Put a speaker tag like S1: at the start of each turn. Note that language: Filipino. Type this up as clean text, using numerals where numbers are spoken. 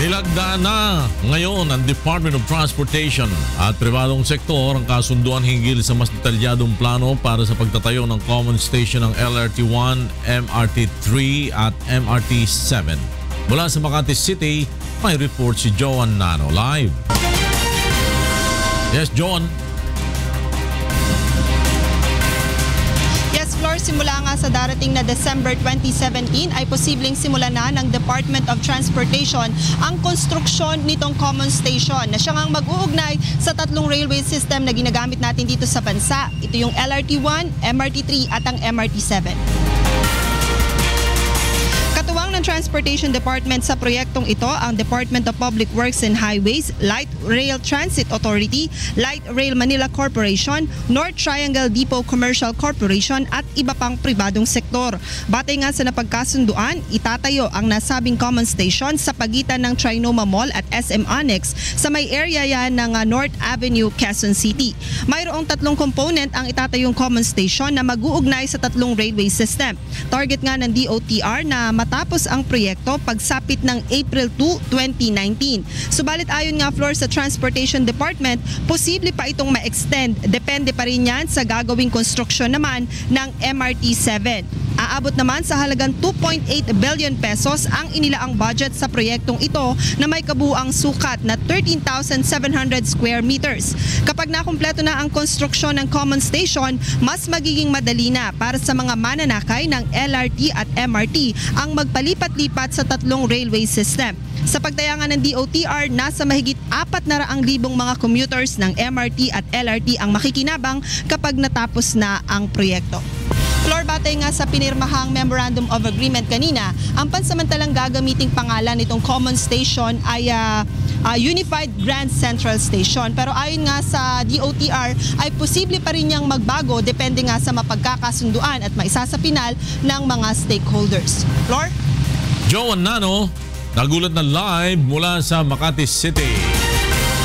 S1: Nilagdaan na ngayon ang Department of Transportation at pribadong sektor ang kasunduan hinggil sa mas detalyadong plano para sa pagtatayo ng common station ng LRT1, MRT3 at MRT7. Mula sa Makati City, may report si Joan Nano live. Yes, Joan.
S2: Floor, simula nga sa darating na December 2017 ay posibleng simula na ng Department of Transportation ang konstruksyon nitong common station na siya ngang mag-uugnay sa tatlong railway system na ginagamit natin dito sa bansa. Ito yung LRT1, MRT3 at ang MRT7. Katuwang ng Transportation Department sa proyektong ito ang Department of Public Works and Highways, Light Rail Transit Authority, Light Rail Manila Corporation, North Triangle Depot Commercial Corporation at iba pang pribadong sektor. Batay nga sa napagkasunduan, itatayo ang nasabing common station sa pagitan ng Trinoma Mall at SM Annex sa may area yan ng North Avenue, Quezon City. Mayroong tatlong component ang itatayong common station na mag-uugnay sa tatlong railway system. Target nga ng DOTR na matapos ang proyekto pagsapit ng April 2, 2019. Subalit ayon nga Floor sa Transportation Department, posible pa itong ma-extend. Depende pa rin yan sa gagawing konstruksyon naman ng MRT7. Aabot naman sa halagang 2.8 billion pesos ang inilaang budget sa proyektong ito na may kabuuang sukat na 13,700 square meters. Kapag nakumpleto na ang konstruksyon ng common station, mas magiging madali na para sa mga mananakay ng LRT at MRT ang magpalipat-lipat sa tatlong railway system. Sa pagtayangan ng DOTR, nasa mahigit 400,000 mga commuters ng MRT at LRT ang makikinabang kapag natapos na ang proyekto. Floor, batay nga sa pinirmahang Memorandum of Agreement kanina, ang pansamantalang gagamiting pangalan nitong common station ay Unified Grand Central Station. Pero ayon nga sa DOTR ay posible pa rin niyang magbago depende nga sa mapagkakasunduan at maisasapinal ng mga stakeholders. Floor?
S1: Joan Nano, nagulat na live mula sa Makati City.